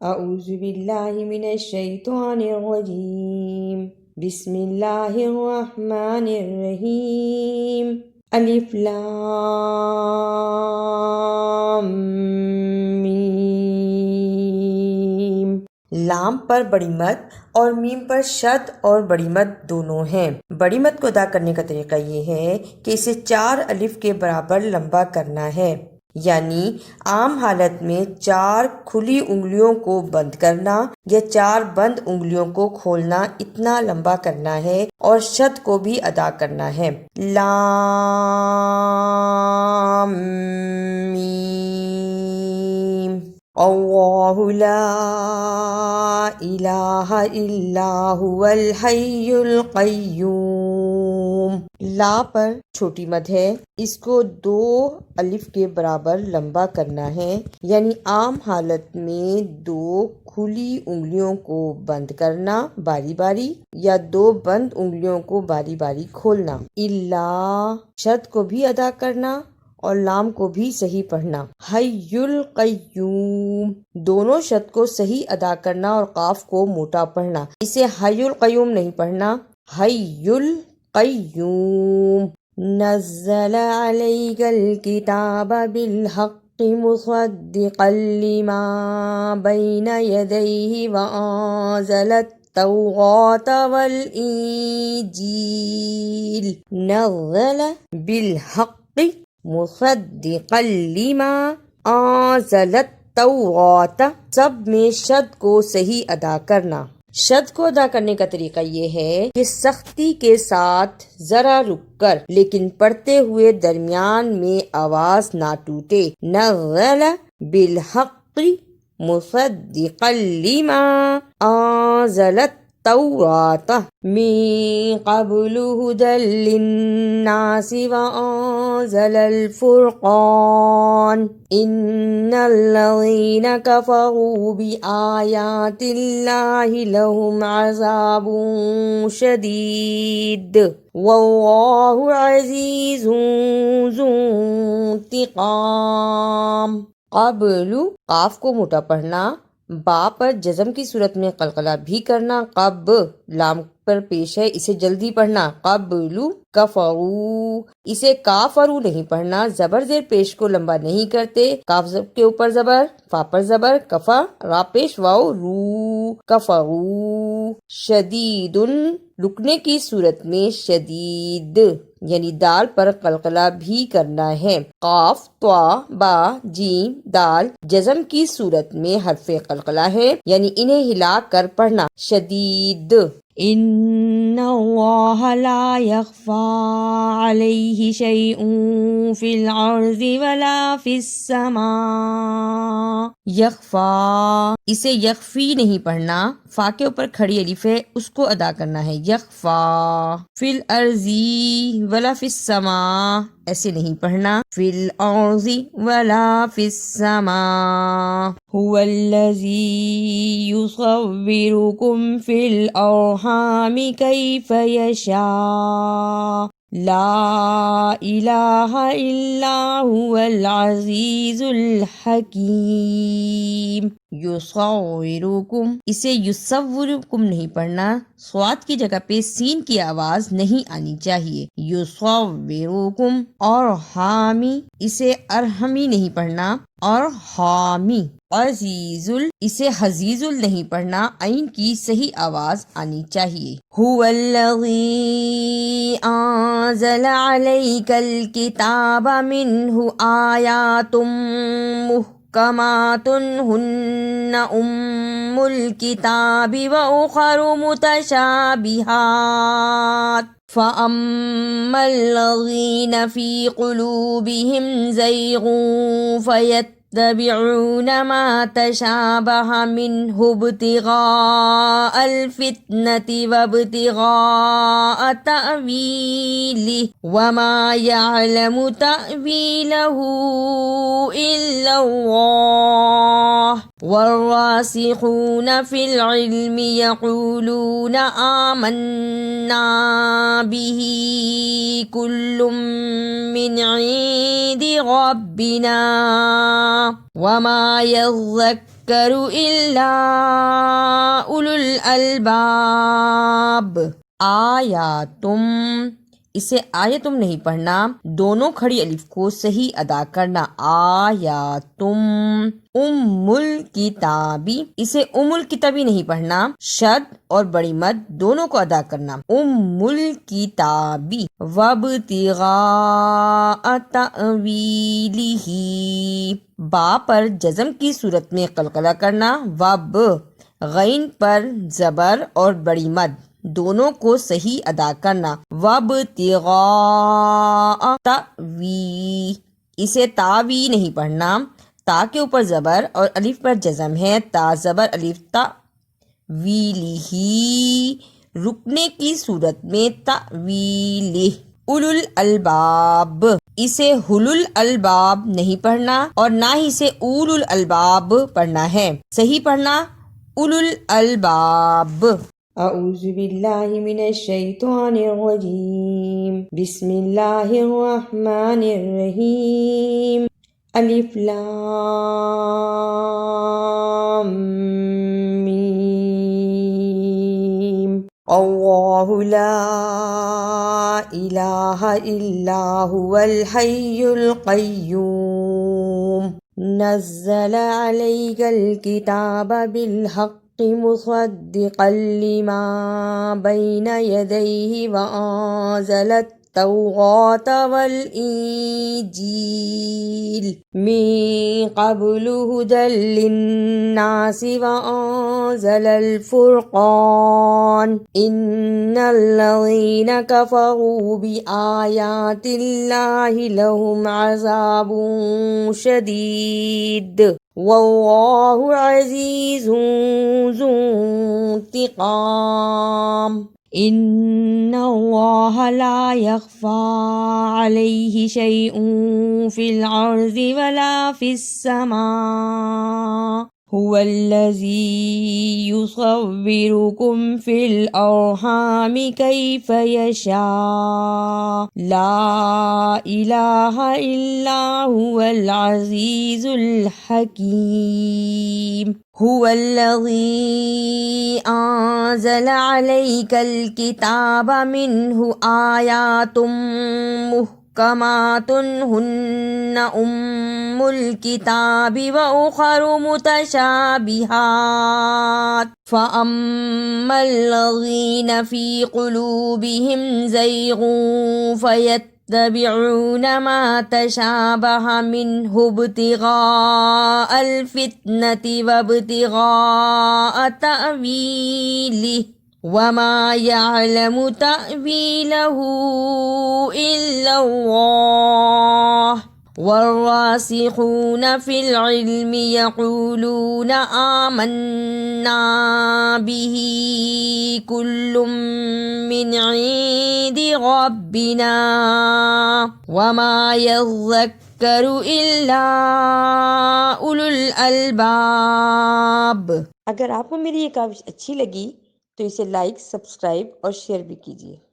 اعوذ باللہ من الشیطان الرجیم بسم اللہ الرحمن الرحیم الف لام میم۔ لام پر بڑی مد اور میم پر شد اور بڑی مد دونوں ہیں۔ بڑی مد کو ادا کرنے کا طریقہ یہ ہے کہ اسے 4 الف کے برابر لمبا کرنا ہے، یعنی عام حالت میں 4 کھلی انگلیوں کو بند کرنا یا 4 بند انگلیوں کو کھولنا اتنا لمبا کرنا ہے، اور شد کو بھی ادا کرنا ہے۔ لام میم۔ اللہ لا الہ الا هو الحی القیوم۔ لا پر چھوٹی مد ہے، اس کو 2 الف کے برابر لمبا کرنا ہے، یعنی عام حالت میں 2 کھلی انگلیوں کو بند کرنا باری باری یا 2 بند انگلیوں کو باری باری کھولنا۔ الا شد کو بھی ادا کرنا اور لام کو بھی صحیح پڑھنا۔ حی القیوم، دونوں شد کو صحیح ادا کرنا اور قاف کو موٹا پڑھنا۔ اسے حی القیوم نہیں پڑھنا، حی القیوم۔ نزل علیک الکتاب بالحق مصدقا لما بین یدیہ وانزل التوراۃ والانجیل۔ نزل بالحق مصدقا لما انزل التوراۃ، سب میں شد کو صحیح ادا کرنا۔ شد کو ادا کرنے کا طریقہ یہ ہے کہ سختی کے ساتھ ذرا رک کر لیکن پڑھتے ہوئے درمیان میں آواز نہ ٹوٹے۔ نزل بالحق مصدقا لما انزل التوراۃ من قبل هدى للناس وانزل الفرقان ان الذين كفروا بآيات الله لهم عذاب شديد والله عزيز ذو انتقام۔ قبل قاف کو موٹا پڑھنا، با پر جزم کی صورت میں قلقلہ بھی کرنا، قب لام پر پیش ہے اسے جلدی پڑھنا۔ قبل کفرو، اسے کافرو نہیں پڑھنا، زبر زیر پیش کو لمبا نہیں کرتے، کاف کے اوپر زبر، فا پر زبر، کفا را پیش واو رو، کفرو۔ شدید، رکنے کی صورت میں شدید یعنی دال پر قلقلہ بھی کرنا ہے۔ قاف، طا، با، جیم، دال جزم کی صورت میں حرف قلقلہ ہے، یعنی انہیں ہلا کر پڑھنا۔ شدید۔ ان اللہ لا یخفی علیہ شیء فی الارض ولا فی السماء۔ یخفا، اسے یخفی نہیں پڑھنا، فا کے اوپر کھڑی الف ہے اس کو ادا کرنا ہے۔ یخفا فی الارض ولا فی السماء، ایسے نہیں پڑھنا، فی الارض ولا فی السماء۔ هو الذی یصورکم فی الارحام کیف یشاء لا الہ الا هو العزیز الحکیم۔ یصورکم، اسے یصورکم نہیں پڑھنا، صاد کی جگہ پہ سین کی آواز نہیں آنی چاہیے۔ یصورکم۔ اور حامی، اسے ارحمی نہیں پڑھنا، اور حامی۔ عزیز، اسے حزیز نہیں پڑھنا، عین کی صحیح آواز آنی چاہیے۔ هو الذی انزل علیک الکتاب منہ آیات محکمات ہن ام الکتاب وأخر متشابہات فأما الذین فی قلوبہم زیغ فیتبعون ما تشابہ منہ ابتغاء الفتنة وابتغاء تأویلہ وما یعلم تأویلہ الا اللہ والراسخون فی العلم یقولون آمنا به کل من عند ربنا وما يذكر إلا أولو الألباب. آیاتم، اسے آیتم نہیں پڑھنا، دونوں کھڑی الف کو صحیح ادا کرنا. آیاتم. ام الکتابی، اسے ام الکتابی نہیں پڑھنا، شد اور بڑی مد دونوں کو ادا کرنا. ام الکتابی. وابتغاء تأویلہ، با پر جزم کی صورت میں قلقلہ کرنا. وب، غین پر زبر اور بڑی مد دونوں کو صحیح ادا کرنا. وابتغاء تأوی، اسے تاوی نہیں پڑھنا، تا کے اوپر زبر اور الف پر جزم ہے، تا زبر الف تا. ویلہ، رکنے کی صورت میں تأویلہ. اولو الالباب، اسے حلو الالباب نہیں پڑھنا اور نہ ہی اسے اولو الالباب پڑھنا ہے، صحیح پڑھنا اولو الالباب. اعوذ باللہ من الشیطان الرجیم. بسم اللہ الرحمن الرحیم. الف لام میم. اللہ لا الہ الا هو الحی القیوم. نزل علیک الکتاب بالحق مصدقا لما بین یدیہ وانزل التوراۃ والانجیل من قبل ھدی للناس وانزل الفرقان. ان الذین کفروا بآیات اللہ لهم عذاب شدید واللہ عزیز ذو انتقام. ان اللہ لا يخفى علیہ شیء فی الارض ولا فی السماء. هو الذی یصورکم فی الارحام کیف یشاء. لا الہ الا هو العزیز الحکیم. هو الذی انزل علیک الکتاب منہ آیات محکمات ہن ام الکتاب واخر متشابہات. فاما الذین فی قلوبہم زیغ فیتبعون ما تشابہ منہ ابتغاء الفتنة وابتغاء تأویلہ وما يعلم تأویلہ الا اللہ. والراسخون فی العلم یقولون آمنا به کل من عند ربنا وما يذکر الا اولو الالباب. اگر آپ کو میری یہ کاوش اچھی لگی تو اسے لائک، سبسکرائب اور شیئر بھی کیجیے.